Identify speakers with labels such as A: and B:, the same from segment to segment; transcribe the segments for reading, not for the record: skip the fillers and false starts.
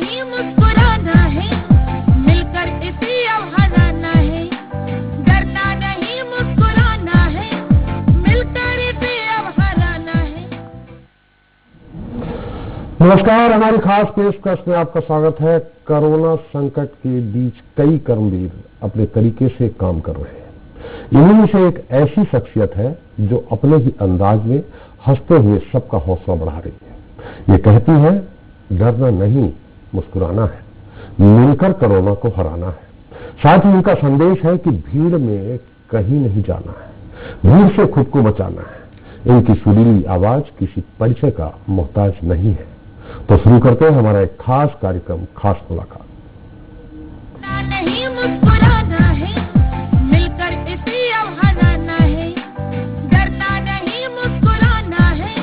A: नहीं मुस्कुराना है, मिलकर इसी अब हराना है। डरना नहीं मुस्कुराना है, मिलकर इसी अब हराना है।
B: नमस्कार, हमारी खास पेशकश में आपका स्वागत है। कोरोना संकट के बीच कई कर्मवीर अपने तरीके से काम कर रहे हैं। इन्हीं में से एक ऐसी शख्सियत है जो अपने ही अंदाज में हंसते हुए सबका हौसला बढ़ा रही है। ये कहती है, डरना नहीं मुस्कुराना है, मिलकर कोरोना को हराना है। साथ ही उनका संदेश है कि भीड़ में कहीं नहीं जाना है, भीड़ से खुद को बचाना है। इनकी सुरीली आवाज किसी परिचय का मोहताज नहीं है। तो शुरू करते हैं हमारा एक खास कार्यक्रम, खास मुलाकात।
A: नहीं मुस्कुराना है, मिलकर इसी अब हराना है। डरना नहीं मुस्कुराना है,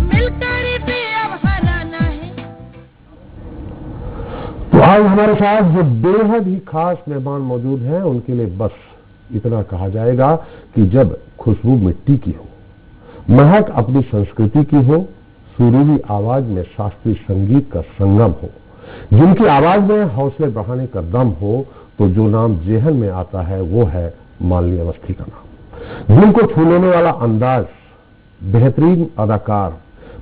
A: मिलकर इसी अब हराना है।
B: तो आज हमारे साथ जो बेहद ही खास मेहमान मौजूद हैं, उनके लिए बस इतना कहा जाएगा कि जब खुशबू मिट्टी की हो, महक अपनी संस्कृति की हो, सुरीली आवाज में शास्त्रीय संगीत का संगम हो, जिनकी आवाज में हौसले बढ़ाने का दम हो, तो जो नाम जेहन में आता है वो है मालिनी अवस्थी का नाम। जिनको छू लेने वाला अंदाज, बेहतरीन अदाकार,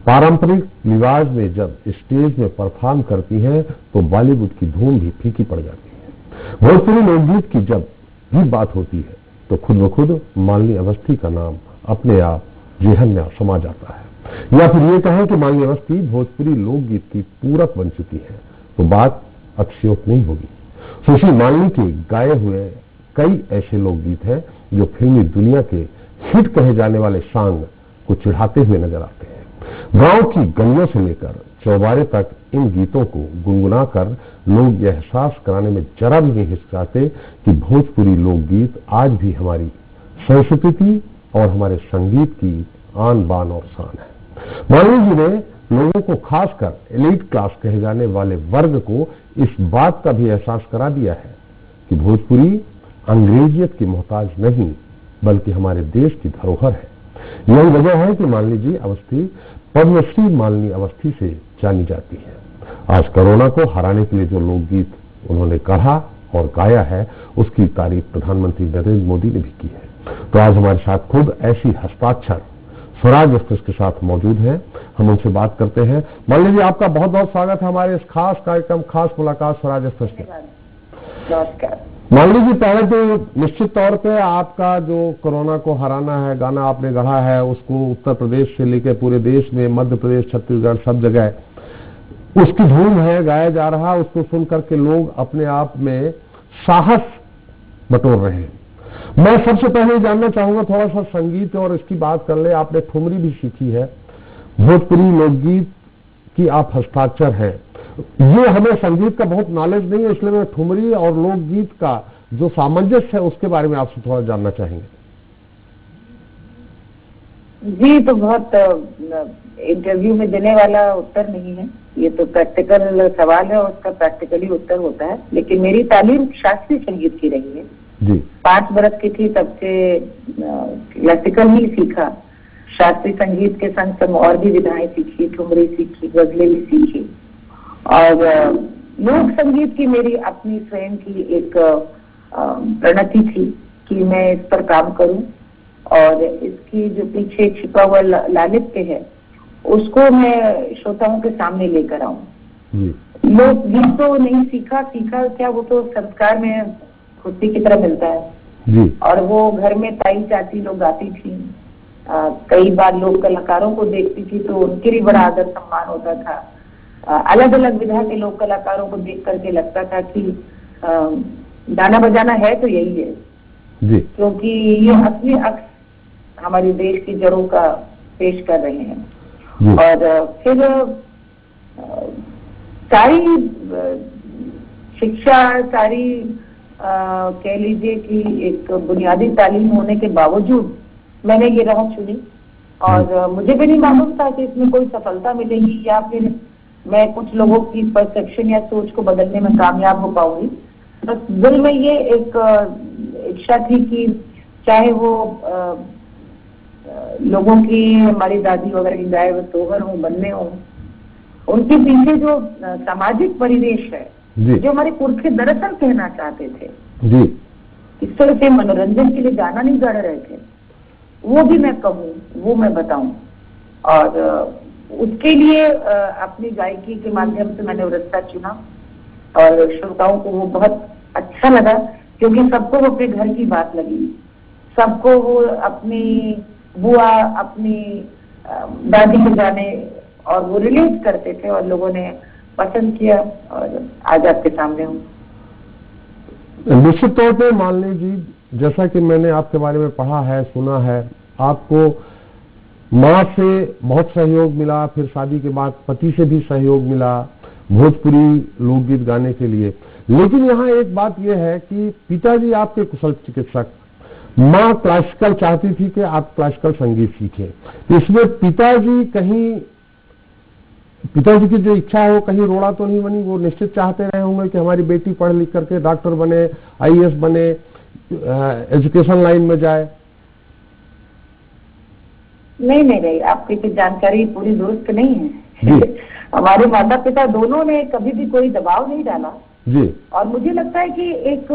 B: पारंपरिक लिबास में जब स्टेज में परफॉर्म करती हैं तो बॉलीवुड की धूम भी फीकी पड़ जाती है। भोजपुरी लोकगीत की जब भी बात होती है तो खुद ब खुद मालिनी अवस्थी का नाम अपने आप जेहन में समा जाता है। या फिर ये कहें कि मालिनी अवस्थी भोजपुरी लोकगीत की पूरक बन चुकी है तो बात अतिशयोक्ति नहीं होगी। सुश्री मालिनी के गाए हुए कई ऐसे लोकगीत हैं जो फिल्मी दुनिया के हिट कहे जाने वाले सांग को चिढ़ाते हुए नजर आते हैं। गांव की गलियों से लेकर चौबारे तक इन गीतों को गुनगुनाकर लोग यह एहसास कराने में जरा भी नहीं हिचकिचाते कि भोजपुरी लोकगीत आज भी हमारी संस्कृति और हमारे संगीत की आन बान और शान है। मालिनी जी ने लोगों को, खासकर एलीट क्लास कहे जाने वाले वर्ग को, इस बात का भी एहसास करा दिया है कि भोजपुरी अंग्रेजियत की मोहताज नहीं बल्कि हमारे देश की धरोहर है। यही वजह है कि मालिनी जी अवस्थी पद्मश्री मालिनी अवस्थी से जानी जाती है। आज कोरोना को हराने के लिए जो लोकगीत उन्होंने कहा और गाया है, उसकी तारीफ प्रधानमंत्री नरेंद्र मोदी ने भी की है। तो आज हमारे साथ खुद ऐसी हस्ताक्षर स्वराज एक्सप्रेस के साथ मौजूद हैं। हम उनसे बात करते हैं। मालिनी जी, आपका बहुत बहुत स्वागत है हमारे इस खास कार्यक्रम, खास मुलाकात स्वराज एक्सप्रेस के।
C: नमस्कार।
B: मालिनी जी, पहले तो निश्चित तौर पे आपका जो कोरोना को हराना है गाना आपने गढ़ा है, उसको उत्तर प्रदेश से लेकर पूरे देश में, मध्य प्रदेश, छत्तीसगढ़, सब जगह उसकी धूम है, गाया जा रहा। उसको सुन करके लोग अपने आप में साहस बटोर रहे हैं। मैं सबसे पहले जानना चाहूंगा, थोड़ा सा संगीत और इसकी बात कर ले। आपने ठुमरी भी सीखी है, भोजपुरी लोकगीत की आप हस्ताक्षर हैं। ये हमें संगीत का बहुत नॉलेज नहीं है, इसलिए मैं ठुमरी और लोकगीत का जो सामंजस्य है उसके बारे में आपसे थोड़ा जानना चाहेंगे।
C: जी, तो बहुत इंटरव्यू में देने वाला उत्तर नहीं है, ये तो प्रैक्टिकल सवाल है और उसका प्रैक्टिकली उत्तर होता है। लेकिन मेरी तालीम शास्त्रीय संगीत की रही है
B: जी।
C: 5 बरस की थी तब से क्लासिकल ही सीखा। शास्त्रीय संगीत के संग संग और भी विधाएं सीखी, ठुमरी सीखी, गजलें भी सीखी। और लोक संगीत की मेरी अपनी स्वयं की एक प्रणति थी कि मैं इस पर काम करूं और इसकी जो पीछे छिपा हुआ लालित्य है उसको मैं श्रोताओं के सामने लेकर आऊं। लोकगीत तो नहीं सीखा क्या, वो तो संस्कार में खुशी की तरह मिलता है
B: जी।
C: और वो घर में ताई चाची लोग गाती थी। कई बार लोग कलाकारों को देखती थी तो उनके भी बड़ा आदर सम्मान होता था। अलग अलग विधा के लोक कलाकारों को देख करके लगता था कि गाना बजाना है तो यही है
B: जी।
C: क्योंकि ये अपने अक्स हमारे देश की जड़ों का पेश कर रहे हैं। और फिर सारी शिक्षा, सारी कह लीजिए कि एक बुनियादी तालीम होने के बावजूद मैंने ये राह चुनी और मुझे भी नहीं मालूम था कि इसमें कोई सफलता मिलेगी या फिर मैं कुछ लोगों की परसेप्शन या सोच को बदलने में कामयाब हो पाऊंगी। बस दिल में ये एक इच्छा थी कि चाहे वो लोगों की, हमारी दादी वगैरह की गाए हुए सोहर हो, बनने हो, उनके पीछे जो सामाजिक परिवेश है,
B: जी
C: जो हमारे पुरखे दरअसल कहना चाहते थे,
B: जी
C: इस तरह से मनोरंजन के लिए गाना नहीं गा रहे थे, वो भी मैं कहूँ, वो मैं बताऊं। और उसके लिए अपनी गायकी के माध्यम से मैंने वो रास्ता चुना और श्रोताओं को वो बहुत अच्छा लगा, क्योंकि सबको वो अपने घर की बात लगी, सबको वो अपनी बुआ, अपनी दादी के गाने और वो रिलेट करते थे और लोगों ने पसंद किया और आज आपके सामने हूँ।
B: निश्चित तौर पे मालिनी जी, जैसा कि मैंने आपके बारे में पढ़ा है, सुना है, आपको माँ से बहुत सहयोग मिला, फिर शादी के बाद पति से भी सहयोग मिला भोजपुरी लोकगीत गाने के लिए। लेकिन यहाँ एक बात यह है कि पिताजी आपके कुशल चिकित्सक, माँ क्लासिकल चाहती थी कि आप क्लासिकल संगीत सीखें। इसमें पिताजी की जो इच्छा है वो कहीं रोड़ा तो नहीं बनी? वो निश्चित चाहते रहे होंगे कि हमारी बेटी पढ़ लिख करके डॉक्टर बने, आईएएस बने, एजुकेशन लाइन में जाए।
C: नहीं, आपकी तो जानकारी पूरी दुरुस्त नहीं है। हमारे माता पिता दोनों ने कभी भी कोई दबाव नहीं डाला
B: जी।
C: और मुझे लगता है कि एक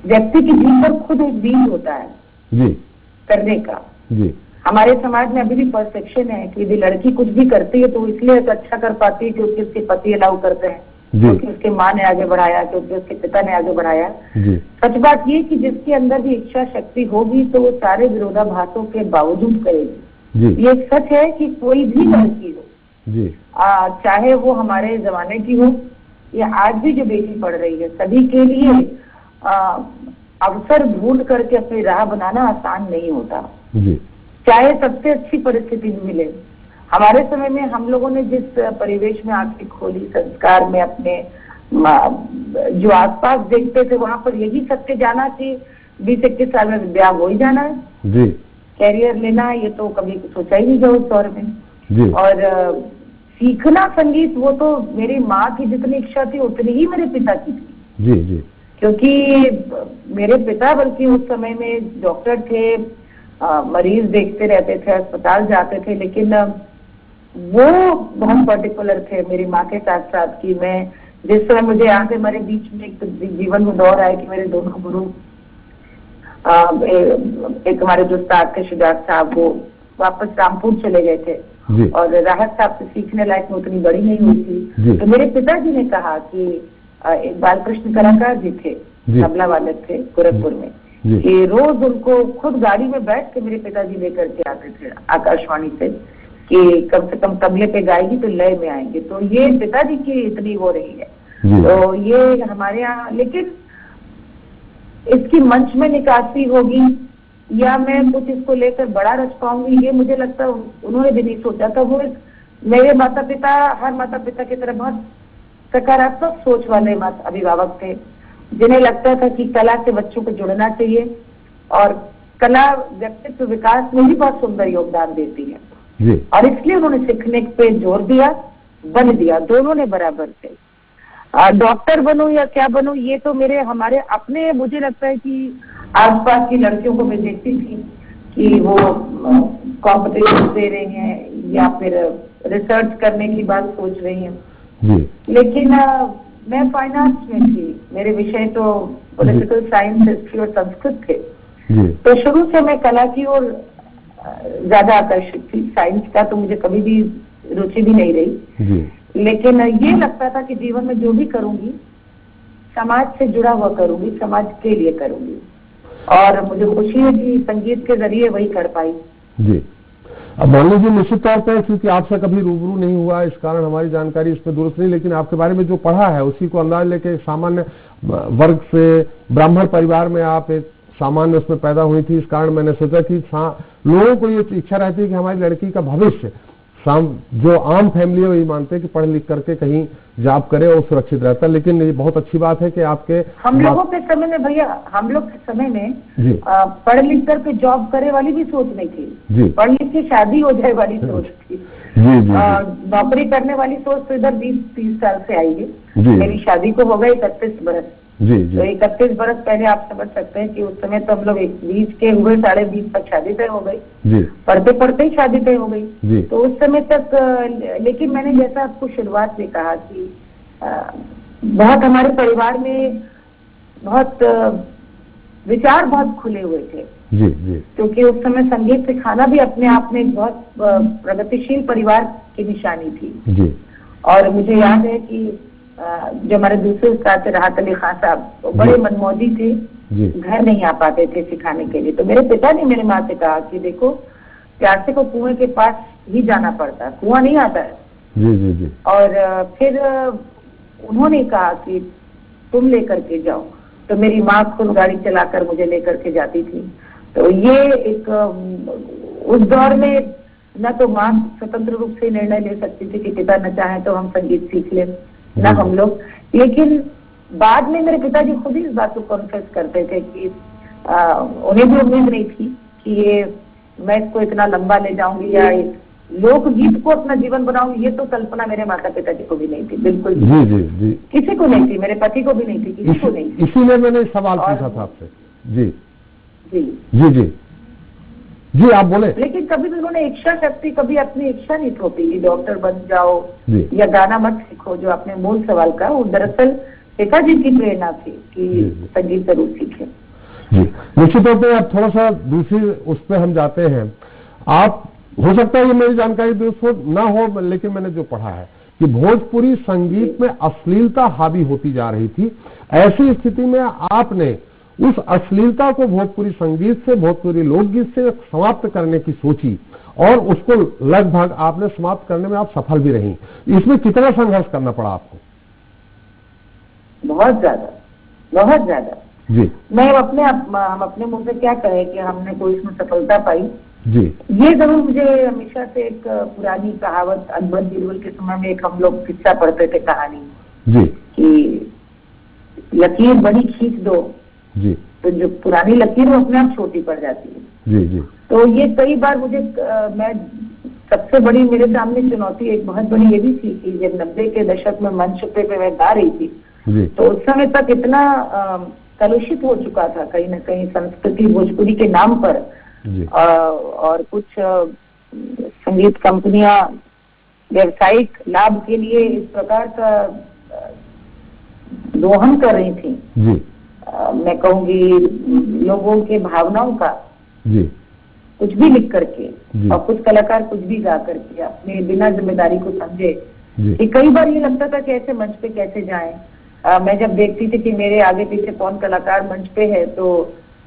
C: व्यक्ति के भीतर खुद एक बीज होता है
B: जी
C: करने का।
B: जी।
C: हमारे समाज में अभी भी परसेप्शन है कि यदि लड़की कुछ भी करती है तो इसलिए तो अच्छा कर पाती है क्योंकि उसके पति अलाउ करते हैं, क्योंकि उसके माँ ने आगे बढ़ाया, क्योंकि उसके पिता ने आगे बढ़ाया।
B: जी।
C: सच बात ये कि जिसके अंदर भी इच्छा शक्ति होगी तो वो सारे विरोधाभासों के बावजूद करेगी।
B: जी।
C: ये सच है कि कोई भी लड़की हो
B: जी।
C: चाहे वो हमारे जमाने की हो या आज भी जो बेटी पढ़ रही है, सभी के लिए अवसर ढूंढ करके अपनी राह बनाना आसान नहीं होता।
B: जी।
C: चाहे सबसे अच्छी परिस्थिति भी मिले। हमारे समय में हम लोगों ने जिस परिवेश में आंखें खोली, संस्कार में अपने जो आसपास देखते थे वहां पर यही सत्य जाना कि 20-21 साल में ब्याह हो ही जाना है
B: जी।
C: कैरियर लेना है, ये तो कभी सोचा ही नहीं था उस दौर में
B: जी।
C: और सीखना संगीत वो तो मेरी माँ की जितनी इच्छा थी उतनी ही मेरे पिता की थी।
B: जी। जी।
C: क्योंकि मेरे पिता बल्कि उस समय में डॉक्टर थे, मरीज देखते रहते थे, अस्पताल जाते थे, लेकिन वो बहुत पर्टिकुलर थे मेरी माँ के साथ साथ कि मैं जिस समय मुझे यहाँ से हमारे बीच में एक जीवन में दौर आया कि मेरे दोनों गुरु एक हमारे जो उस्ताद थे शुजात साहब, वो वापस रामपुर चले गए थे और राहत साहब से सीखने लायक में उतनी बड़ी नहीं हुई थी। तो मेरे पिताजी ने कहा कि एक बालकृष्ण कलाकार जी थे, तबला वाले थे गोरखपुर में, कि रोज उनको खुद गाड़ी में बैठ के मेरे पिताजी लेकर के आते थे आकाशवाणी से कि कम से कम तबले पे गाएगी तो लय में आएंगे। तो ये पिताजी की इतनी वो रही है। तो ये हमारे यहाँ, लेकिन इसकी मंच में निकासी होगी या मैं कुछ इसको लेकर बड़ा रच पाऊंगी, ये मुझे लगता है उन्होंने भी नहीं सोचा था। वो मेरे माता पिता हर माता पिता की तरह बहुत सकारात्मक सोच वाले अभिभावक थे, जिन्हें लगता था कि कला से बच्चों को जुड़ना चाहिए और कला व्यक्तित्व विकास में भी बहुत सुंदर योगदान देती है जी। और इसलिए उन्होंने सीखने पे जोर दिया, बन दिया, दोनों ने बराबर से। डॉक्टर बनूं या क्या बनूं, ये तो हमारे अपने, मुझे लगता है कि आसपास की लड़कियों को मैं देखती थी कि वो कॉम्पिटिशन दे रही हैं या फिर रिसर्च करने की बात सोच रही हैं जी। लेकिन मैं फाइनेंस में थी, मेरे विषय तो पॉलिटिकल साइंस, हिस्ट्री और संस्कृत थे जी। तो शुरू से मैं कला की ओर ज्यादा आकर्षित थी। साइंस का तो मुझे कभी भी रुचि भी नहीं रही जी। लेकिन ये लगता था कि जीवन में जो भी करूंगी समाज से जुड़ा हुआ करूंगी, समाज के लिए करूंगी और मुझे खुशी है कि संगीत के जरिए वही कर पाई जी।
B: अब मान लीजिए निश्चित तौर पर क्योंकि आपसे कभी रूबरू नहीं हुआ, इस कारण हमारी जानकारी इस पर दुरुस्त नहीं, लेकिन आपके बारे में जो पढ़ा है उसी को अंदाज लेके सामान्य वर्ग से ब्राह्मण परिवार में आप एक सामान्य उसमें पैदा हुई थी, इस कारण मैंने सोचा कि लोगों को ये इच्छा रहती है कि हमारी लड़की का भविष्य जो आम फैमिली है वही मानते हैं कि पढ़ लिख करके कहीं जॉब करे और सुरक्षित रहता है। लेकिन ये बहुत अच्छी बात है कि आपके
C: हम लोगों के समय में भैया, हम लोग के समय में पढ़ लिख करके जॉब करे वाली भी सोच नहीं थी, पढ़ लिख के शादी हो जाए वाली सोच थी जी। नौकरी करने वाली सोच तो इधर 20-30 साल से आई है। मेरी शादी को हो गए 31 बरस
B: जी जी
C: तो 31 बरस पहले आप समझ सकते हैं कि उस समय तो हम लोग 20 के हुए, 20.5 तक शादी तय हो गई,
B: जी
C: पढ़ते पढ़ते ही शादी तय हो गई।
B: जी
C: तो उस समय तक लेकिन मैंने जैसा आपको शुरुआत में कहा कि बहुत हमारे परिवार में बहुत विचार बहुत खुले हुए थे,
B: जी जी
C: क्योंकि उस समय संगीत सिखाना भी अपने आप में एक बहुत प्रगतिशील परिवार की निशानी थी।
B: जी
C: और मुझे याद है कि जो हमारे दूसरे उस्ताद थे राहत अली खान साहब, वो बड़े मनमौजी थे,
B: जी
C: घर नहीं आ पाते थे सिखाने के लिए। तो मेरे पिता ने मेरे माँ से कहा कि देखो, प्यासे को कुएं के पास ही जाना पड़ता है, कुआं नहीं आता है।
B: जी जी जी
C: और फिर उन्होंने कहा कि तुम लेकर के जाओ। तो मेरी माँ खुद गाड़ी चलाकर मुझे लेकर के जाती थी। तो ये एक उस दौर में न तो माँ स्वतंत्र रूप से निर्णय ले सकती थी कि पिता न चाहे तो हम संगीत सीख लें, न हम लोग। लेकिन बाद में मेरे पिताजी खुद ही इस बात को कॉन्फेस करते थे कि उन्हें भी उम्मीद नहीं थी कि ये मैं इसको इतना लंबा ले जाऊंगी या लोकगीत को अपना जीवन बनाऊंगी। ये तो कल्पना मेरे माता पिताजी को भी नहीं थी, बिल्कुल भी।
B: जी जी जी
C: किसी को नहीं थी, मेरे पति को भी नहीं थी, किसी को नहीं थी।
B: इसीलिए मैंने सवाल पूछा था आपसे। जी
C: जी
B: जी जी जी आप बोले।
C: लेकिन कभी भी उन्होंने इच्छा शक्ति, कभी अपनी इच्छा नहीं थोपी कि डॉक्टर बन जाओ
B: जी
C: या गाना मत सीखो। जो आपने मूल सवाल का, वो दरअसल पिताजी की प्रेरणा थी कि संगीत जरूर सीखे।
B: जी निश्चित तौर पर अब थोड़ा सा दूसरी उस पर हम जाते हैं। आप, हो सकता है ये मेरी जानकारी दुरुस्त हो ना हो, लेकिन मैंने जो पढ़ा है कि भोजपुरी संगीत में अश्लीलता हावी होती जा रही थी। ऐसी स्थिति में आपने उस अश्लीलता को भोजपुरी संगीत से, भोजपुरी लोकगीत से समाप्त करने की सोची और उसको लगभग आपने समाप्त करने में आप सफल भी रही। इसमें कितना संघर्ष करना पड़ा आपको?
C: बहुत ज्यादा, बहुत ज्यादा।
B: जी
C: हम अपने मुंह से क्या कहें कि हमने कोई इसमें सफलता पाई।
B: जी
C: ये जरूर मुझे हमेशा से एक पुरानी कहावत, अकबर बीरबल के समय में एक हम लोग किस्सा पढ़ते थे कहानी
B: जी
C: कि लकीर बड़ी खींच दो
B: जी
C: तो जो पुरानी लकीर वो अपने आप छोटी पड़ जाती है।
B: जी जी
C: तो ये कई बार मुझे मैं सबसे बड़ी मेरे सामने चुनौती एक बहुत बड़ी ये भी थी कि जब 90 के दशक में मंच पे मैं गा रही थी,
B: जी
C: तो उस समय तक इतना कलुषित हो चुका था कहीं ना कहीं संस्कृति भोजपुरी के नाम पर।
B: जी
C: और कुछ संगीत कंपनियां व्यावसायिक लाभ के लिए इस प्रकार का दोहन कर रही थी।
B: जी
C: मैं कहूंगी लोगों के भावनाओं का
B: जी
C: कुछ भी लिख करके,
B: जी।
C: और कुछ कलाकार कुछ भी गा करके अपने बिना जिम्मेदारी को समझे
B: जी
C: कि कई बार ये लगता था कि ऐसे मंच पे कैसे जाएं। मैं जब देखती थी कि मेरे आगे पीछे कौन कलाकार मंच पे है तो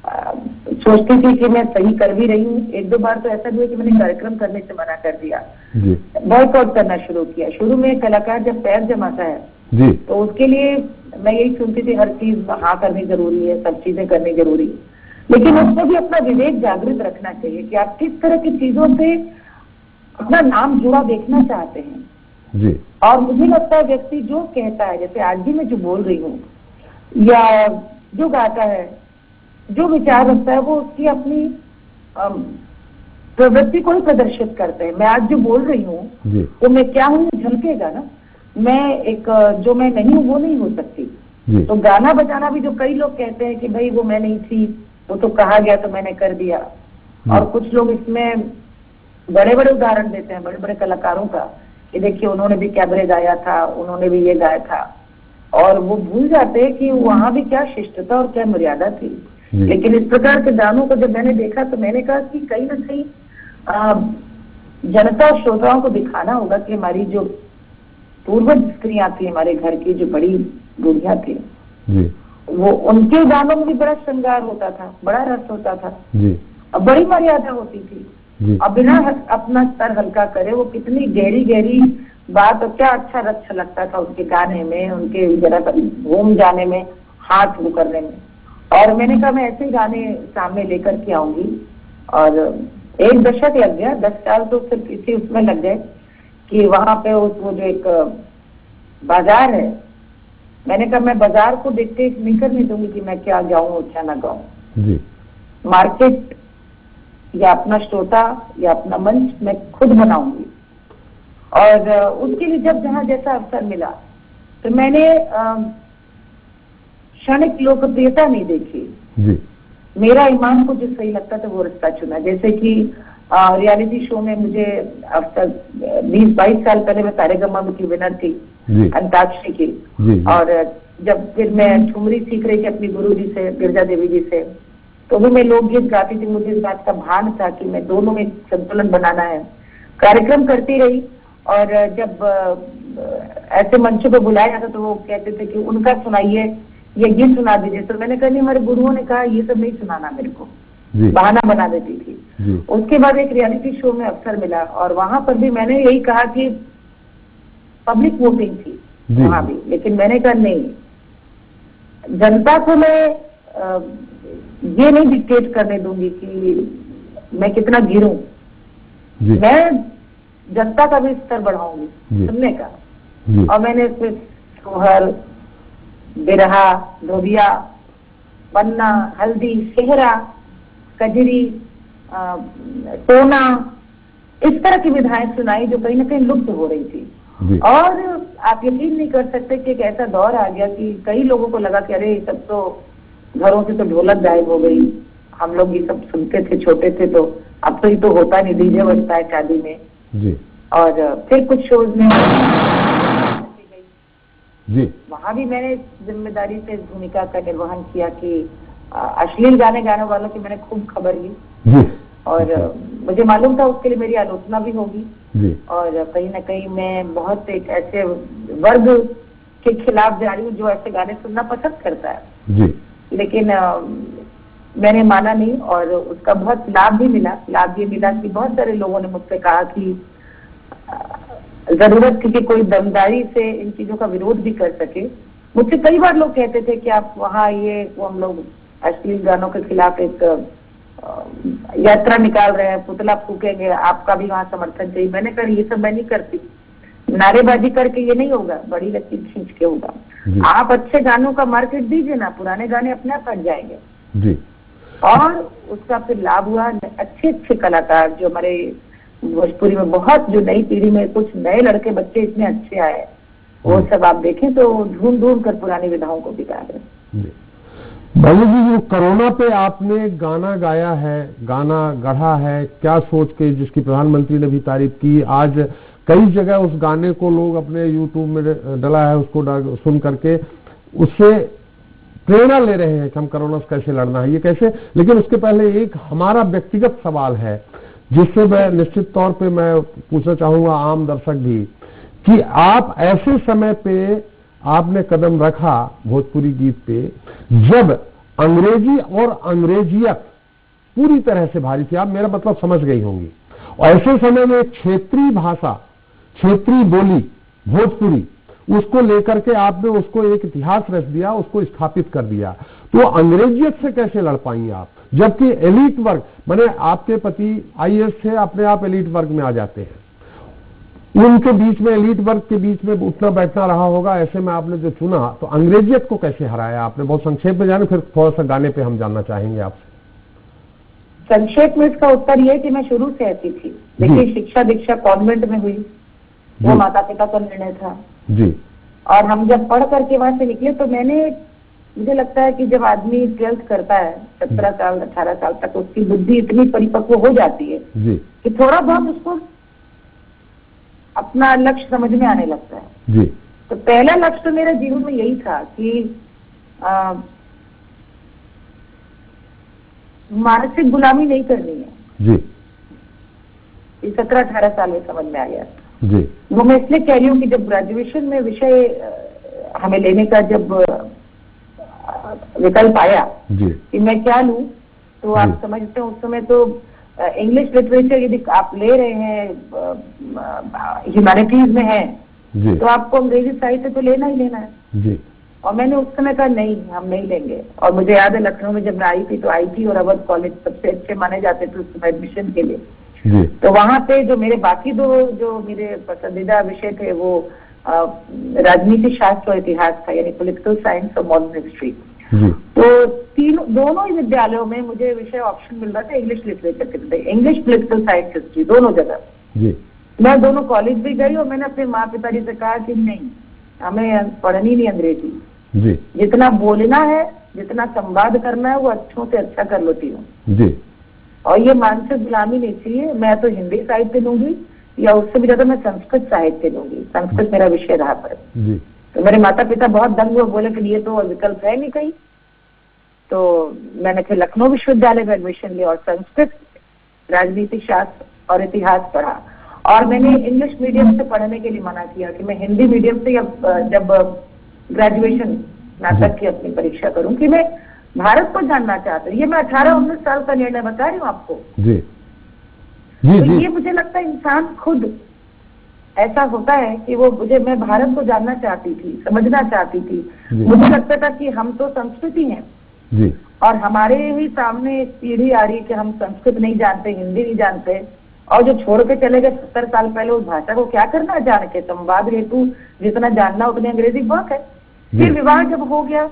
C: सोचती थी कि मैं सही कर भी रही हूँ। एक दो बार तो ऐसा भी हुआ कि मैंने कार्यक्रम करने से मना कर दिया,
B: जी
C: बॉयकॉट करना शुरू किया। शुरू में कलाकार जब पैर जमाता है
B: जी
C: तो उसके लिए मैं यही सुनती थी, हर चीज हाँ करनी जरूरी है, सब चीजें करनी जरूरी है। लेकिन उसमें भी अपना विवेक जागृत रखना चाहिए कि आप किस तरह की चीजों से अपना नाम जुड़ा देखना चाहते हैं।
B: जी
C: और मुझे लगता है व्यक्ति जो कहता है, जैसे आज भी मैं जो बोल रही हूँ या जो गाता है, जो विचार रखता है, वो उसकी अपनी प्रवृत्ति को ही प्रदर्शित करते हैं। मैं आज जो बोल रही हूँ वो मैं क्या हूँ झलकेगा ना। मैं एक जो मैं नहीं हूँ वो नहीं हो सकती। तो गाना बजाना भी जो कई लोग कहते हैं कि भाई वो मैं नहीं थी, वो तो कहा गया तो मैंने कर दिया। और कुछ लोग इसमें बड़े बड़े उदाहरण देते हैं बड़े बड़े कलाकारों का कि देखिए उन्होंने भी कैबरे गाया था, उन्होंने भी ये गाया था, और वो भूल जाते हैं कि वहां भी क्या शिष्टता और क्या मर्यादा थी। लेकिन इस प्रकार के गानों को जब मैंने देखा तो मैंने कहा कि कहीं ना कहीं जनता और श्रोताओं को दिखाना होगा कि हमारी जो पूर्वज स्त्रियां थी, हमारे घर की जो बड़ी बूढ़ियां थी, वो उनके गानों में भी बड़ा श्रृंगार होता था, बड़ा रस होता था, बड़ी मर्यादा होती थी। अब बिना अपना स्तर हल्का करे वो कितनी गहरी गहरी बात, और क्या अच्छा रस लगता था उनके गाने में, उनके जरा घूम जाने में, हाथ वो करने में। और मैंने कहा मैं ऐसे ही गाने सामने लेकर के आऊंगी। और एक दशक लग गया, 10 साल तो सिर्फ इसी उसमें लग गए कि वहां पे वो जो एक बाजार है, मैंने कहा मैं बाजार को देखते नहीं दूंगी कि मैं क्या गाऊं और क्या ना गाऊं। मार्केट या अपना श्रोता या अपना मंच मैं खुद बनाऊंगी। और उसके लिए जब जहां जैसा अवसर मिला तो मैंने क्षणिक लोकप्रियता नहीं देखी।
B: जी
C: मेरा ईमान को जो सही लगता था वो रास्ता चुना। जैसे कि रियलिटी शो में मुझे अब तक 20-22 साल पहले मैं सारेगामा की विनर थी
B: जी
C: अंताक्षरी की।
B: जी
C: और जब फिर मैं ठुमरी सीख रही थी अपनी गुरु जी से, गिरजा देवी जी से, तो भी मैं लोकगीत गाती थी। मुझे इस बात का भान था कि मैं दोनों में संतुलन बनाना है। कार्यक्रम करती रही और जब ऐसे मंचों पर बुलाया जाता तो वो कहते थे कि उनका सुनाइए, ये गीत सुना दीजिए। तो मैंने कहा नहीं, हमारे गुरुओं ने कहा ये सब नहीं सुनाना मेरे को, बहाना बना देती थी। उसके बाद एक रियलिटी शो में अवसर मिला और वहां पर भी मैंने यही कहा कि पब्लिक वोटिंग थी वहां भी, लेकिन मैंने कहा नहीं, जनता को मैं ये नहीं डिक्टेट करने दूंगी कि मैं कितना गिरूं। मैं जनता का भी स्तर बढ़ाऊंगी सुनने का। और मैंने फिर सोहर, बिरहा, धोबिया, पन्ना, हल्दी, सेहरा, कजरी, टोना, इस तरह की विधाएं सुनाई जो कहीं ना कहीं लुप्त हो रही थी। और आप यकीन नहीं कर सकते कि एक ऐसा दौर आ गया कि कई लोगों को लगा कि अरे ये सब तो घरों से तो ढोलक गायब हो गई, हम लोग ये सब सुनते थे छोटे थे, तो अब तो ये तो होता नहीं, डीजे बजता है शादी में। जी। और फिर कुछ शोज में जी वहां भी मैंने जिम्मेदारी से भूमिका का निर्वहन किया कि अश्लील गाने गाने वालों की मैंने खूब खबर ली और मुझे मालूम था उसके लिए मेरी आलोचना भी होगी जी। और कहीं ना कहीं मैं बहुत एक ऐसे वर्ग के खिलाफ जा रही हूँ जो ऐसे गाने सुनना पसंद करता है जी। लेकिन मैंने माना नहीं और उसका बहुत लाभ भी मिला। लाभ ये मिला कि बहुत सारे लोगों ने मुझसे कहा कि जरूरत थी कि कोई दमदारी से इन चीजों का विरोध भी कर सके। मुझसे कई बार लोग कहते थे कि आप वहाँ वो हम लोग अश्लील गानों के खिलाफ एक यात्रा निकाल रहे हैं, पुतला फूकेंगे, आपका भी वहाँ समर्थन चाहिए। मैंने कहा ये सब मैं नहीं करती, नारेबाजी करके ये नहीं होगा, बड़ी लकीर खींच के होगा। आप अच्छे गानों का मार्केट दीजिए ना, पुराने गाने अपने आप हट जाएंगे जी। और उसका फिर लाभ हुआ। अच्छे अच्छे कलाकार जो हमारे भोजपुरी में बहुत, जो नई पीढ़ी में कुछ नए लड़के बच्चे इतने अच्छे आए, वो सब आप देखें तो ढूंढ ढूंढ कर पुरानी विधाओं को बिगा रहे।
B: बाबू जी, जो कोरोना पे आपने गाना गाया है, गाना गढ़ा है, क्या सोच के, जिसकी प्रधानमंत्री ने भी तारीफ की, आज कई जगह उस गाने को लोग अपने यूट्यूब में डला है, उसको सुन करके उससे प्रेरणा ले रहे हैं कि हम कोरोना से कैसे लड़ना है, ये कैसे। लेकिन उसके पहले एक हमारा व्यक्तिगत सवाल है जिससे मैं निश्चित तौर पे मैं पूछना चाहूंगा आम दर्शक भी, कि आप ऐसे समय पे आपने कदम रखा भोजपुरी गीत पे जब अंग्रेजी और अंग्रेजियत पूरी तरह से भारी थी। आप मेरा मतलब समझ गई होंगी। और ऐसे समय में क्षेत्रीय भाषा, क्षेत्रीय बोली भोजपुरी, उसको लेकर के आपने उसको एक इतिहास रच दिया, उसको स्थापित कर दिया। तो अंग्रेजियत से कैसे लड़ पाई आप, जबकि एलिट वर्ग, माने आपके पति आईएएस थे, अपने आप एलिट वर्ग में आ जाते हैं, उनके बीच में, एलिट वर्ग के बीच में उठना बैठना रहा होगा। ऐसे में आपने जो चुना, तो अंग्रेजियत को कैसे हराया आपने? बहुत संक्षेप में जाने, फिर थोड़ा सा गाने पे हम जानना चाहेंगे आपसे।
C: संक्षेप में इसका उत्तर यह कि मैं शुरू से ऐसी थी। देखिए, शिक्षा दीक्षा कॉन्वेंट में हुई, वो माता पिता का निर्णय था जी। और हम जब पढ़ करके वहां से निकले तो मुझे लगता है कि जब आदमी 12th करता है 17 साल 18 साल तक, उसकी बुद्धि इतनी परिपक्व हो जाती है जी। कि थोड़ा बहुत उसको अपना लक्ष्य समझ में आने लगता है जी। तो पहला लक्ष्य तो मेरे जीवन में यही था कि मानसिक गुलामी नहीं करनी है जी। 17-18 साल में समझ में आ गया जी। वो मैं इसलिए कह रही हूँ कि जब ग्रेजुएशन में विषय हमें लेने का जब विकल्प आया जी कि मैं क्या लूं, तो आप समझते हैं उस समय तो इंग्लिश लिटरेचर यदि आप ले रहे हैं, ह्यूमैनिटीज में है जी, तो आपको अंग्रेजी साहित्य तो लेना ही लेना है जी। और मैंने उस समय कहा नहीं, हम नहीं लेंगे। और मुझे याद है लखनऊ में जब मैं आई थी तो आईटी और अवध कॉलेज सबसे अच्छे माने जाते थे उस समय एडमिशन के लिए जी। तो वहां पे जो मेरे बाकी जो मेरे पसंदीदा विषय थे वो राजनीति शास्त्र और इतिहास था, यानी पॉलिटिकल साइंस और मॉडर्न हिस्ट्री। तो दोनों ही विद्यालयों में मुझे विषय ऑप्शन मिल रहा था इंग्लिश लिटरेचर के, इंग्लिश पॉलिटिकल साइंस हिस्ट्री, दोनों जगह जी। मैं दोनों कॉलेज भी गई और मैंने अपने माँ पिताजी से कहा कि नहीं, हमें पढ़नी नहीं अंग्रेजी,
B: जी
C: जितना बोलना है, जितना संवाद करना है, वो अच्छों से अच्छा कर लेती हूँ।
B: जी
C: और ये मानसिक गुलामी नहीं चाहिए। मैं तो हिंदी साहित्य लूंगी या उससे भी ज्यादा मैं संस्कृत साहित्य लूंगी। संस्कृत मेरा विषय रहा पर।
B: जी
C: तो मेरे माता पिता बहुत दंग हुए, बोले कि ये तो विकल्प है नहीं कहीं। तो मैंने फिर लखनऊ विश्वविद्यालय में एडमिशन लिया और संस्कृत, राजनीति शास्त्र और इतिहास पढ़ा। और मैंने इंग्लिश मीडियम से पढ़ने के लिए मना किया कि मैं हिंदी मीडियम से जब ग्रेजुएशन स्नातक की अपनी परीक्षा करूं, कि मैं भारत को जानना चाहती हूँ। ये मैं 18-19 साल का निर्णय बता रही हूँ आपको।
B: जी जी
C: तो
B: जी
C: ये मुझे लगता है इंसान खुद ऐसा होता है कि मैं भारत को जानना चाहती थी, समझना चाहती थी। मुझे लगता था कि हम तो संस्कृति हैं
B: जी
C: और हमारे ही सामने एक पीढ़ी आ रही है कि हम संस्कृत नहीं जानते, हिंदी नहीं जानते, और जो छोड़ के चले गए 70 साल पहले उस भाषा को क्या करना जान के। संवाद हेतु जितना जानना उतनी अंग्रेजी बहुत है। फिर विवाह जब हो गया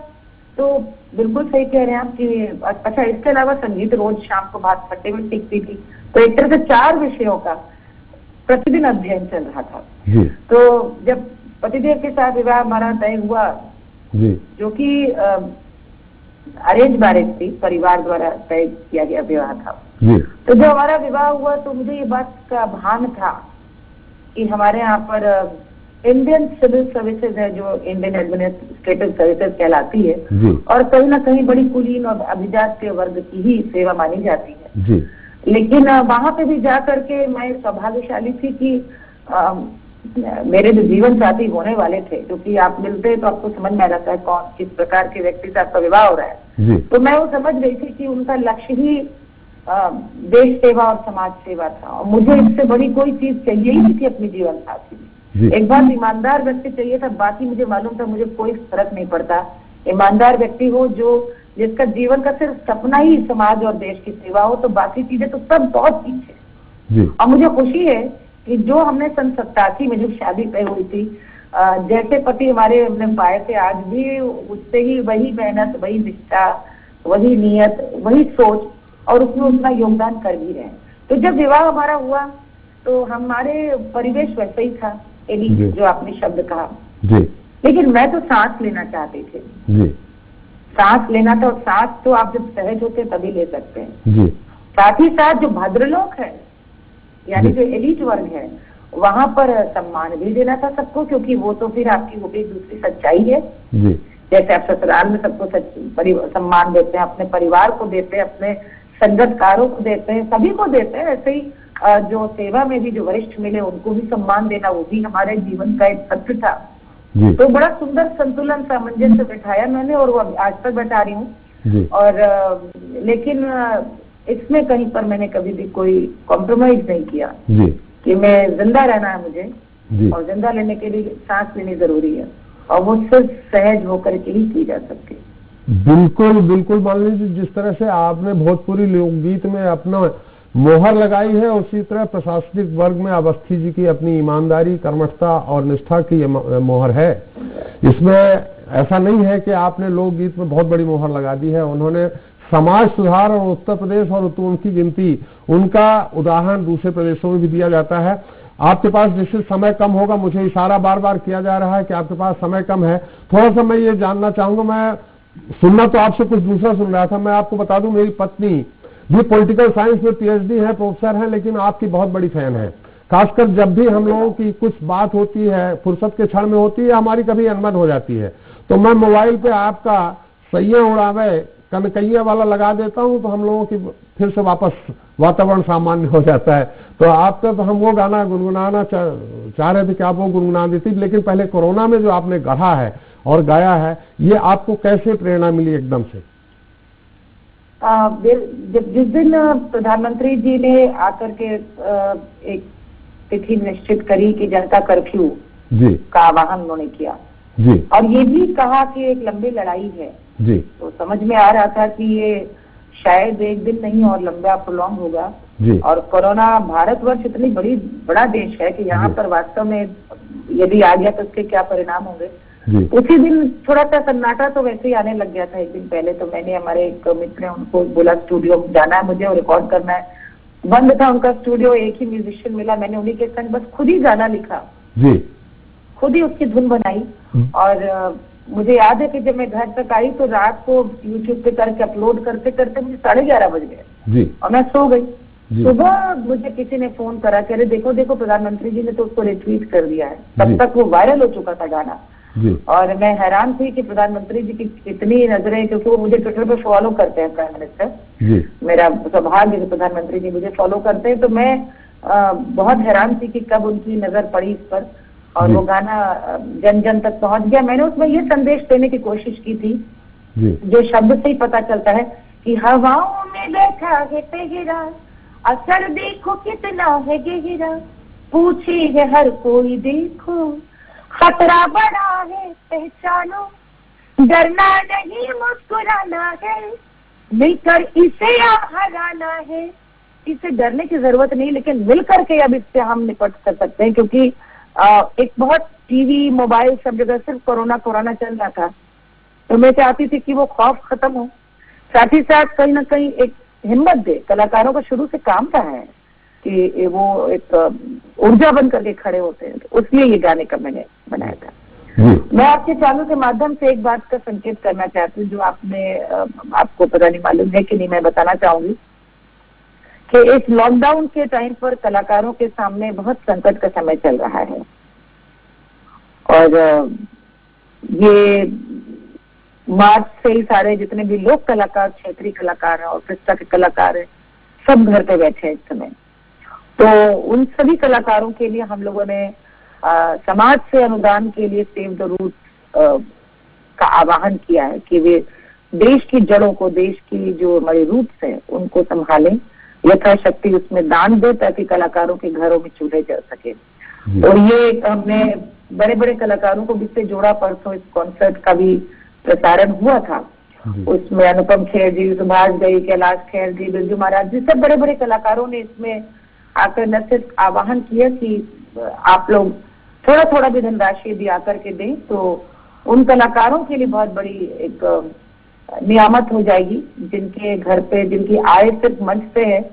C: तो बिल्कुल सही कह रहे हैं आप कि अच्छा, इसके अलावा संगीत रोज शाम को भात खट्टे में सीखती थी। तो एक तरह से 4 विषयों का प्रतिदिन अध्ययन चल रहा था।
B: जी
C: तो जब पतिदेव के साथ विवाह हमारा तय हुआ,
B: जी
C: जो कि अरेंज मैरिज थी, परिवार द्वारा तय किया गया विवाह था।
B: जी
C: तो जब हमारा विवाह हुआ तो मुझे ये बात का भान था कि हमारे यहाँ पर इंडियन सिविल सर्विसेज है, जो इंडियन एडमिनिस्ट्रेटिव सर्विसेज कहलाती है,
B: जी
C: और कहीं ना कहीं बड़ी कुलीन और अभिजात वर्ग की ही सेवा मानी जाती है।
B: जी
C: लेकिन वहां पे भी जा करके मैं सौभाग्यशाली थी कि मेरे जो जीवन साथी होने वाले थे, क्योंकि आप मिलते हैं तो आपको समझ में आ जाता है कौन किस प्रकार के व्यक्ति से आपका विवाह हो रहा है।
B: जी
C: तो मैं वो समझ गई थी कि उनका लक्ष्य ही देश सेवा और समाज सेवा था, और मुझे इससे बड़ी कोई चीज चाहिए ही नहीं थी अपनी जीवन साथी में।
B: जी
C: एक बार ईमानदार व्यक्ति चाहिए था, बाकी मुझे मालूम था मुझे कोई फर्क नहीं पड़ता। ईमानदार व्यक्ति हो जिसका जीवन का सिर्फ सपना ही समाज और देश की सेवा हो, तो बाकी चीजें तो सब बहुत पीछे।
B: जी
C: और मुझे खुशी है कि जो हमने सन 87 में जो शादी तय हुई थी, जैसे पति हमारे हमने पाए थे, आज भी उससे ही वही मेहनत, वही निष्ठा, वही नियत, वही सोच, और उसमें उतना योगदान कर भी रहे हैं। तो जब विवाह हमारा हुआ तो हमारे परिवेश वैसे ही था, जो आपने शब्द कहा।
B: जी
C: लेकिन मैं तो सांस लेना चाहती थी।
B: जी
C: सांस लेना था, और सांस तो आप जब सहज होते तभी ले सकते हैं।
B: जी
C: साथ ही साथ जो भद्रलोक है, यानी जो एलिट वर्ग है, वहां पर सम्मान भी देना था सबको, क्योंकि वो तो फिर आपकी वो भी दूसरी सच्चाई है।
B: जी
C: जैसे आप ससुराल में सबको सम्मान देते हैं, अपने परिवार को देते हैं, अपने संगतकारों को देते हैं, सभी को देते हैं, ऐसे ही जो सेवा में भी जो वरिष्ठ मिले उनको भी सम्मान देना, वो भी हमारे जीवन का एक सत्य था।
B: जी
C: तो बड़ा सुंदर संतुलन सामंजस्य बैठाया मैंने, और वो आज तक बैठा रही हूँ।
B: जी
C: और लेकिन इसमें कहीं पर मैंने कभी भी कोई कॉम्प्रोमाइज नहीं किया
B: जी
C: कि मैं जिंदा रहना है मुझे,
B: जी
C: और जिंदा रहने के लिए सांस लेनी जरूरी है, और वो सिर्फ सहज होकर के ही की जा सकती है।
B: बिल्कुल बिल्कुल। मान लीजिए जिस तरह से आपने भोजपुरी लोकगीत में अपना मोहर लगाई है, उसी तरह प्रशासनिक वर्ग में अवस्थी जी की अपनी ईमानदारी, कर्मठता और निष्ठा की मोहर है। इसमें ऐसा नहीं है कि आपने लोकगीत में बहुत बड़ी मोहर लगा दी है। उन्होंने समाज सुधार और उत्तर प्रदेश और तो उनकी गिनती, उनका उदाहरण दूसरे प्रदेशों में भी दिया जाता है। आपके पास जिससे समय कम होगा, मुझे इशारा बार बार किया जा रहा है कि आपके पास समय कम है। थोड़ा सा मैं ये जानना चाहूंगा, मैं सुनना तो आपसे कुछ दूसरा सुन रहा था। मैं आपको बता दूं, मेरी पत्नी भी पॉलिटिकल साइंस में पीएचडी है, प्रोफेसर है, लेकिन आपकी बहुत बड़ी फैन है। खासकर जब भी हम लोगों की कुछ बात होती है, फुर्सत के क्षण में होती है, हमारी कभी अनबन हो जाती है, तो मैं मोबाइल पे आपका सैया उड़ावे कनकैया वाला लगा देता हूं, तो हम लोगों की फिर से वापस वातावरण सामान्य हो जाता है। तो आपका तो हम वो गाना गुनगुनाना चाह रहे थे कि आप वो गुनगुना देती, लेकिन पहले कोरोना में जो आपने गढ़ा है और गाया है, ये आपको कैसे प्रेरणा मिली एकदम से?
C: जिस दिन प्रधानमंत्री जी ने आकर के एक तिथि निश्चित करी कि जनता कर्फ्यू
B: जी
C: का आह्वान उन्होंने किया
B: जी,
C: और ये भी कहा कि एक लंबी लड़ाई है
B: जी,
C: तो समझ में आ रहा था कि ये शायद एक दिन नहीं और लंबा प्रोलॉन्ग होगा
B: जी,
C: और कोरोना, भारतवर्ष इतनी बड़ा देश है कि यहाँ पर वास्तव में यदि आ गया तो उसके क्या परिणाम होंगे। उसी दिन थोड़ा सा सन्नाटा तो वैसे ही आने लग गया था। एक दिन पहले तो मैंने, हमारे एक मित्र हैं, उनको बोला स्टूडियो जाना है मुझे और रिकॉर्ड करना है। बंद था उनका स्टूडियो, एक ही म्यूजिशियन मिला, मैंने उन्हीं के संग बस खुद ही गाना लिखा जी, खुद ही उसकी धुन बनाई और मुझे याद है कि जब मैं घर तक आई तो रात को YouTube पे करके अपलोड करते करते मुझे 11:30 बज गए
B: जी
C: और मैं सो गई।
B: जी
C: सुबह मुझे किसी ने फोन करा कि अरे देखो देखो प्रधानमंत्री जी ने तो उसको रिट्वीट कर दिया है। तब
B: जी।
C: तक वो वायरल हो चुका था गाना
B: जी
C: और मैं हैरान थी कि प्रधानमंत्री जी की कितनी नजरें, क्योंकि वो मुझे ट्विटर पे फॉलो करते हैं प्राइम मिनिस्टर,
B: जी
C: मेरा सौभाग्य कि प्रधानमंत्री जी मुझे फॉलो करते हैं, तो मैं बहुत हैरान थी कि कब उनकी नजर पड़ी इस पर और
B: जी।
C: वो गाना जन जन तक पहुंच गया। मैंने उसमें ये संदेश देने की कोशिश की थी
B: जी
C: जो शब्द से ही पता चलता है कि हवाओं में बैठा है तेरा, असर देखो कितना है गहरा, पूछे है हर कोई देखो, खतरा बड़ा है पहचानो, डरना नहीं मुस्कुराना है, मिलकर इसे हराना है। इससे डरने की जरूरत नहीं, लेकिन मिलकर के अब इससे हम निपट कर सकते हैं, क्योंकि एक बहुत टीवी मोबाइल सब जगह सिर्फ कोरोना कोरोना चल रहा था, तो मैं चाहती थी कि वो खौफ खत्म हो, साथ ही साथ कहीं ना कहीं एक हिम्मत दे। कलाकारों का शुरू से काम रहा है कि वो एक ऊर्जा बन करके खड़े होते हैं, तो उसलिए ये गाने का मैंने बनाया था।
B: जी
C: मैं आपके चैनल के माध्यम से एक बात का संकेत करना चाहती हूँ जो आपको पता नहीं मालूम है कि नहीं, मैं बताना चाहूंगी कि इस लॉकडाउन के टाइम पर कलाकारों के सामने बहुत संकट का समय चल रहा है और ये मार्च से ही सारे जितने भी लोक कलाकार, क्षेत्रीय कलाकार हैं, ऑर्केस्ट्रा के कलाकार हैं, सब घर पे बैठे हैं इस समय। तो उन सभी कलाकारों के लिए हम लोगों ने समाज से अनुदान के लिए सेव द रूट का आह्वान किया है कि वे देश की जड़ों को, देश की जो हमारे रूट्स हैं उनको संभालें, यथाशक्ति उसमें दान दे ताकि कलाकारों के घरों में चूल्हे जल सके। और ये हमने बड़े बड़े कलाकारों को भी इससे जोड़ा। परसों इस कॉन्सर्ट का भी प्रसारण हुआ था, उसमें अनुपम खेर जी, सुभाष गई, कैलाश खेर जी, बिरजू महाराज जी, सब बड़े बड़े कलाकारों ने इसमें आकर न सिर्फ आह्वान किया कि आप लोग थोड़ा थोड़ा भी धनराशि दिया करके दें, तो उन कलाकारों के लिए बहुत बड़ी एक नियामत हो जाएगी जिनके घर पे, जिनकी आय सिर्फ मंच पे है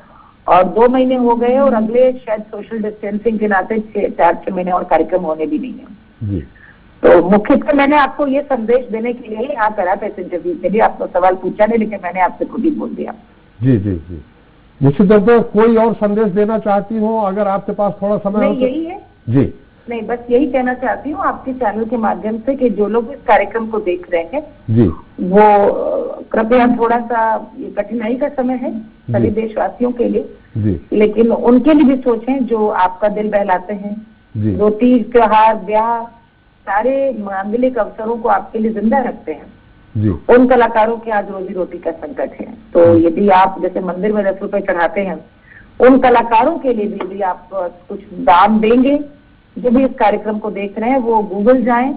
C: और 2 महीने हो गए और अगले शायद सोशल डिस्टेंसिंग के नाते 4-6 महीने और कार्यक्रम होने भी नहीं है।
B: जी
C: तो मुख्यतः मैंने आपको ये संदेश देने के लिए यहाँ करा था इस इंटरव्यू के लिए। आपको सवाल पूछा नहीं, लेकिन मैंने आपसे खुद ही बोल दिया।
B: जी जी जी निश्चित तौर पर कोई और संदेश देना चाहती हो अगर आपके पास थोड़ा समय हो
C: नहीं, यही है
B: जी
C: नहीं, बस यही कहना चाहती हूँ आपके चैनल के माध्यम से कि जो लोग इस कार्यक्रम को देख रहे हैं
B: जी
C: वो कृपया थोड़ा सा, ये कठिनाई का समय है सभी देशवासियों के लिए,
B: जी
C: लेकिन उनके लिए भी सोचें जो आपका दिल बहलाते हैं।
B: जी
C: रोटी, त्योहार, ब्याह, सारे मांगलिक अवसरों को आपके लिए जिंदा रखते हैं।
B: जी
C: उन कलाकारों के आज रोजी रोटी का संकट है, तो यदि आप जैसे मंदिर में 10 रुपए चढ़ाते हैं, उन कलाकारों के लिए भी यदि आप कुछ दान देंगे, जो भी इस कार्यक्रम को देख रहे हैं वो गूगल जाएं,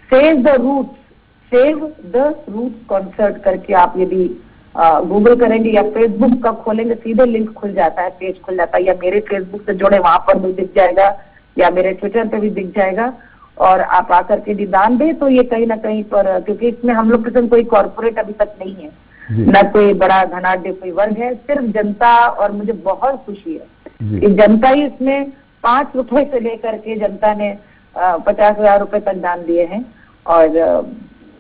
C: सेव द रूट्स कॉन्सर्ट करके आप यदि गूगल करेंगे या फेसबुक का खोलेंगे, सीधे लिंक खुल जाता है, पेज खुल जाता है, या मेरे फेसबुक से जुड़े वहां पर भी दिख जाएगा या मेरे ट्विटर पे भी दिख जाएगा, और आप आकर के भी दान दें। तो ये कहीं ना कहीं पर, क्योंकि इसमें हम लोग के संग कोई कॉर्पोरेट अभी तक नहीं है, न कोई बड़ा धनाढ्य कोई वर्ग है, सिर्फ जनता। और मुझे बहुत खुशी है कि जनता ही इसमें 5 रुपए से लेकर के जनता ने 50,000 रुपए तक दान दिए हैं। और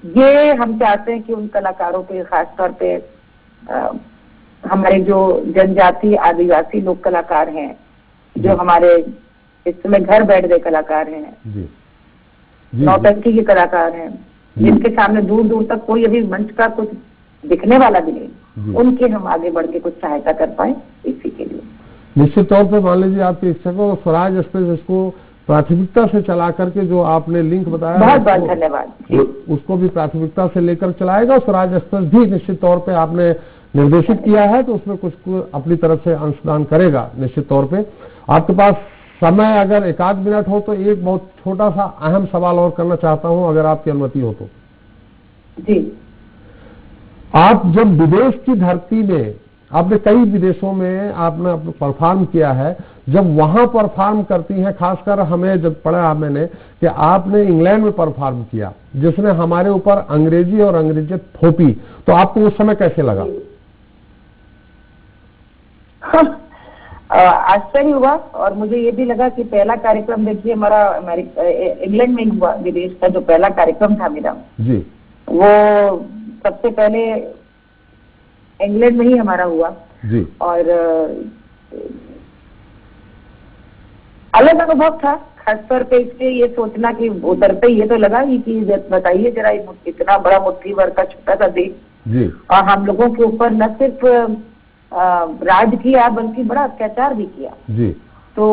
C: ये हम चाहते हैं कि उन कलाकारों पे, खासतौर पे हमारे जो जनजाति आदिवासी लोक कलाकार हैं, जो हमारे इस समय घर बैठ गए कलाकार हैं, नौटंकी के कलाकार हैं, जिनके सामने दूर दूर तक कोई अभी मंच का कुछ दिखने वाला भी नहीं, उनके हम आगे बढ़ के कुछ सहायता कर पाए, इसी के लिए।
B: निश्चित तौर पर मान लीजिए आपकी इच्छा को स्वराज एक्सप्रेस इसको प्राथमिकता से चला करके, जो आपने लिंक बताया,
C: बहुत बहुत धन्यवाद,
B: उसको भी प्राथमिकता से लेकर चलाएगा। स्वराज एक्सप्रेस भी निश्चित तौर पे आपने निर्देशित किया है, तो उसमें कुछ अपनी तरफ से अंशदान करेगा निश्चित तौर पे। आपके पास समय अगर 1 मिनट हो तो एक बहुत छोटा सा अहम सवाल और करना चाहता हूं, अगर आपकी अनुमति हो तो।
C: जी।
B: आप जब विदेश की धरती में, आपने कई विदेशों में आपने परफॉर्म किया है, जब वहां परफॉर्म करती हैं, खासकर हमें जब पढ़ा मैंने कि आपने इंग्लैंड में परफॉर्म किया, जिसने हमारे ऊपर अंग्रेजी और अंग्रेजियत थोपी, तो आपको उस समय कैसे लगा?
C: आश्चर्य हुआ और मुझे ये भी लगा कि पहला कार्यक्रम देखिए हमारा इंग्लैंड में हुआ, विदेश का जो पहला कार्यक्रम था मेरा
B: जी
C: वो सबसे पहले इंग्लैंड में ही हमारा हुआ
B: जी
C: और अलग अनुभव था। खासतौर पे इसके ये सोचना कि उतरते ये तो लगा ही कि बताइए जरा इतना बड़ा मुट्ठी भर का छोटा सा देश
B: जी
C: और हम लोगों के ऊपर न सिर्फ राज किया बल्कि बड़ा अत्याचार भी किया।
B: जी
C: तो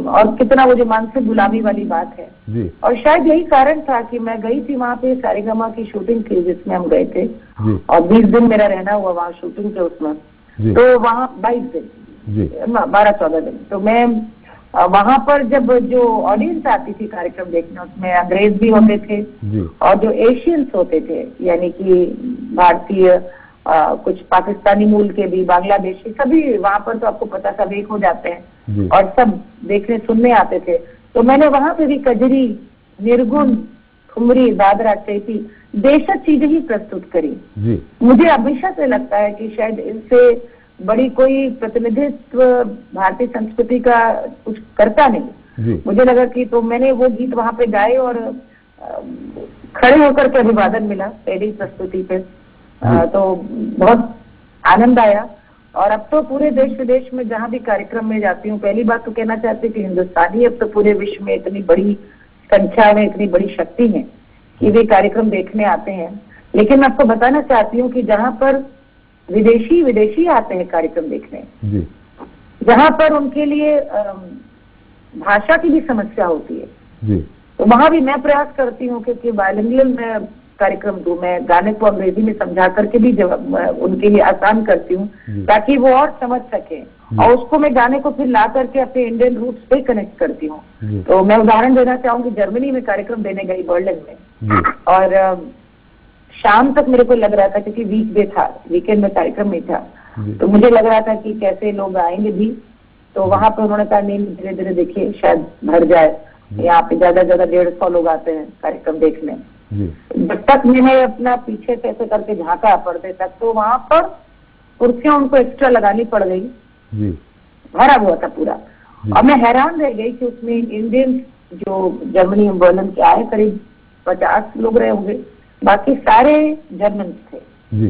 C: और कितना वो जो मानसिक गुलामी वाली बात है
B: जी
C: और शायद यही कारण था कि मैं गई थी वहाँ पे सारेगामा की शूटिंग थी जिसमें हम गए थे
B: जी
C: और 20 दिन मेरा रहना हुआ वहाँ शूटिंग के उसमें।
B: जी
C: तो वहाँ 22 दिन
B: जी
C: 12-14 दिन तो मैं वहाँ पर जब जो ऑडियंस आती थी कार्यक्रम देखने उसमें अंग्रेज भी होते थे
B: जी
C: और जो एशियंस होते थे यानी कि भारतीय कुछ पाकिस्तानी मूल के भी, बांग्लादेशी, सभी वहाँ पर तो आपको पता सब एक हो जाते हैं
B: जी
C: और सब देखने सुनने आते थे। तो मैंने वहाँ पे भी कजरी, निर्गुण, ठुमरी, दादरा, चैती देशज चीजें ही प्रस्तुत करी।
B: जी
C: मुझे हमेशा से लगता है कि शायद इनसे बड़ी कोई प्रतिनिधित्व भारतीय संस्कृति का कुछ करता नहीं।
B: जी
C: मुझे लगा कि तो मैंने वो गीत वहाँ पे गाए और खड़े होकर के अभिवादन मिला पहली प्रस्तुति पे। तो बहुत आनंद आया और अब तो पूरे देश विदेश में जहाँ भी कार्यक्रम में जाती हूँ पहली बात तो कहना चाहती हूँ कि हिंदुस्तानी अब तो पूरे विश्व में इतनी बड़ी संख्या में इतनी बड़ी शक्ति है कि वे कार्यक्रम देखने आते हैं। लेकिन मैं आपको बताना चाहती हूँ कि जहाँ पर विदेशी आते हैं कार्यक्रम देखने,
B: जी
C: जहाँ पर उनके लिए भाषा की भी समस्या होती है
B: जी
C: तो वहाँ भी मैं प्रयास करती हूँ क्योंकि बाइलिंगुअल में कार्यक्रम दूं, मैं गाने को अंग्रेजी में समझा करके भी उनके लिए आसान करती हूँ ताकि वो और समझ सके और उसको मैं गाने को फिर ला करके अपने इंडियन रूट्स से कनेक्ट करती हूँ। तो मैं उदाहरण देना चाहूंगी, जर्मनी में कार्यक्रम देने गई बर्लिन में और शाम तक मेरे को लग रहा था क्योंकि वीकडे था, वीकेंड में कार्यक्रम नहीं था, तो मुझे लग रहा था कि कैसे लोग आएंगे भी। तो वहां पे उन्होंने कहा नहीं धीरे धीरे देखिए शायद भर जाए, यहाँ पे ज्यादा 150 लोग आते हैं कार्यक्रम देखने। जब तक मैंने अपना पीछे से ऐसे करके झांका पर्दे तक तो वहां पर कुर्सियां उनको एक्स्ट्रा लगानी पड़ गई, भरा हुआ था पूरा। और मैं हैरान रह गई कि उसमें इंडियन जो जर्मनी में बर्लिन के आए करीब 50 लोग रहे होंगे, बाकी सारे जर्मन थे,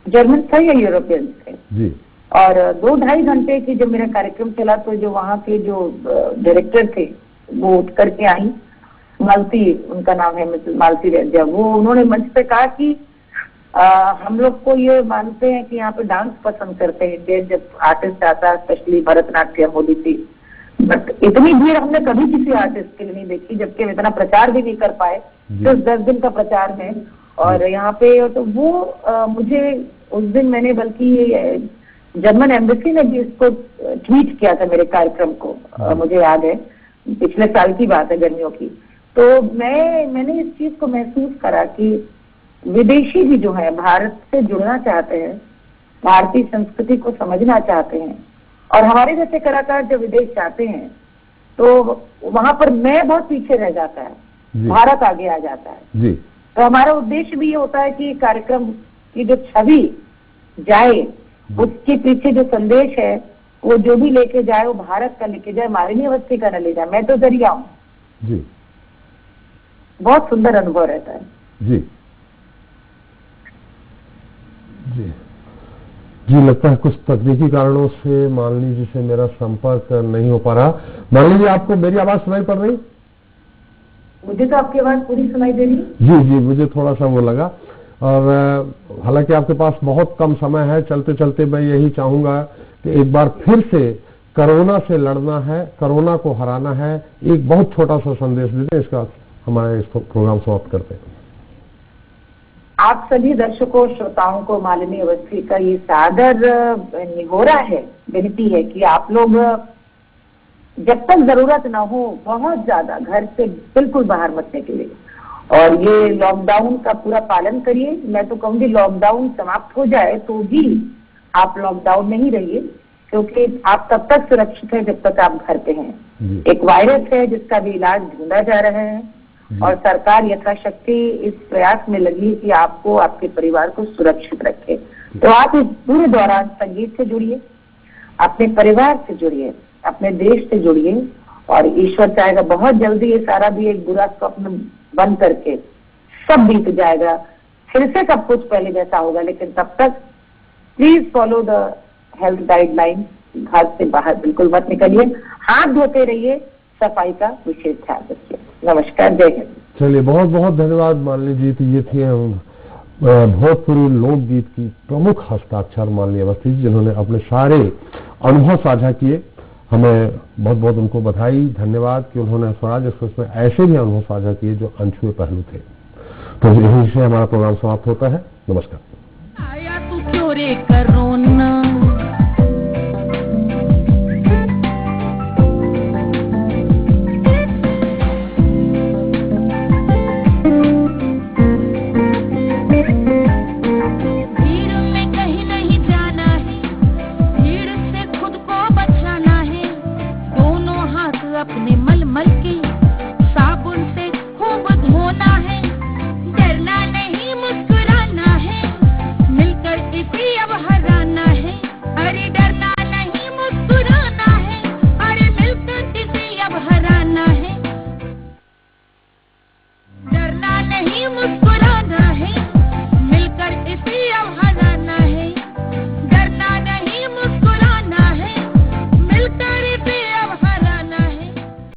C: जर्मन थे या यूरोपियंस थे। और 2-2.5 घंटे की जब मेरा कार्यक्रम चला तो जो वहाँ के जो डायरेक्टर थे वो उठ करके आई, मालती उनका नाम है, मिसेस मालती रेड्डी, वो उन्होंने मंच पे कहा कि हम लोग को ये मानते हैं कि यहाँ पे डांस पसंद करते हैं इंडियन जब आर्टिस्ट आता है, स्पेशली भरतनाट्यम, ओडिसी, बट इतनी भीड़ हमने कभी किसी आर्टिस्ट के लिए नहीं देखी, जबकि हम इतना प्रचार भी नहीं कर पाए, सिर्फ 10 दिन का प्रचार में। और यहाँ पे तो वो मुझे उस दिन मैंने बल्कि जर्मन एम्बेसी ने भी इसको ट्वीट किया था मेरे कार्यक्रम को, मुझे याद है पिछले साल की बात है, गर्मियों की। तो मैंने इस चीज को महसूस करा कि विदेशी भी जो है भारत से जुड़ना चाहते हैं, भारतीय संस्कृति को समझना चाहते हैं, और हमारे जैसे कलाकार जब विदेश जाते हैं तो वहां पर मैं बहुत पीछे रह जाता है, भारत आगे आ जाता है जी। तो हमारा उद्देश्य भी ये होता है कि कार्यक्रम की जो छवि जाए, उसके पीछे जो संदेश है वो जो भी लेके जाए वो भारत का लेके जाए, मालिनी अवस्थी का न ले जाए, मैं तो जरिया हूँ जी। बहुत सुंदर अनुभव रहता है जी
B: जी जी। लगता है कुछ तकनीकी कारणों से मालिनी जी से मेरा संपर्क नहीं हो पा रहा। मालिनी जी, आपको मेरी आवाज सुनाई पड़ रही?
C: मुझे तो आपकी आवाज पूरी सुनाई दे रही।
B: जी जी, मुझे थोड़ा सा वो लगा। और हालांकि आपके पास बहुत कम समय है, चलते चलते मैं यही चाहूंगा कि एक बार फिर से कोरोना से लड़ना है, कोरोना को हराना है, एक बहुत छोटा सा संदेश दे दें, इसका हमारे इस प्रोग्राम समाप्त करते हैं।
C: आप सभी दर्शकों श्रोताओं को मालिनी अवस्थी का ये सादर निहोरा है, विनती है कि आप लोग जब तक जरूरत ना हो बहुत ज्यादा घर से बिल्कुल बाहर मत निकलिए और ये लॉकडाउन का पूरा पालन करिए। मैं तो कहूँगी लॉकडाउन समाप्त हो जाए तो भी आप लॉकडाउन में ही रहिए, क्योंकि आप तब तक सुरक्षित हैं जब तक आप घर पे हैं। एक वायरस है जिसका भी इलाज ढूंढा जा रहा है और सरकार यथाशक्ति इस प्रयास में लगी कि आपको, आपके परिवार को सुरक्षित रखे। तो आप इस पूरे दौरान संगीत से जुड़िए, अपने परिवार से जुड़िए, अपने देश से जुड़िए, और ईश्वर चाहेगा बहुत जल्दी ये सारा भी एक बुरा स्वप्न बंद करके सब बीत जाएगा, फिर से सब कुछ पहले जैसा होगा। लेकिन तब तक please follow the health guideline, घर से बाहर बिल्कुल मत निकलिए, हाथ धोते रहिए, सफाई का विशेष ध्यान रखिए। नमस्कार, जय हिंद।
B: चलिए, बहुत बहुत धन्यवाद मालिनी जी। तो ये थी भोजपुरी लोकगीत की प्रमुख हस्ताक्षर माननीय अवस्थी जी, जिन्होंने अपने सारे अनुभव साझा किए। हमें बहुत बहुत उनको बधाई, धन्यवाद कि उन्होंने स्वराज एक्सप्रेस में ऐसे भी अनुभव साझा किए जो अनछुए पहलू थे। तो यहीं से हमारा प्रोग्राम समाप्त होता है। नमस्कार।
A: आया तू क्यों रे करोना, भीड़ में कहीं नहीं जाना है, भीड़ से खुद को बचाना है, दोनों हाथ अपने मल मल के साबुन से खूब धोना है, डरना नहीं मुस्कुराना है, मिलकर इसे अब हराना है। अरे डरना नहीं मुस्कुराना है, अरे मिलकर इसे अब हराना है, डरना नहीं मुस्कुराना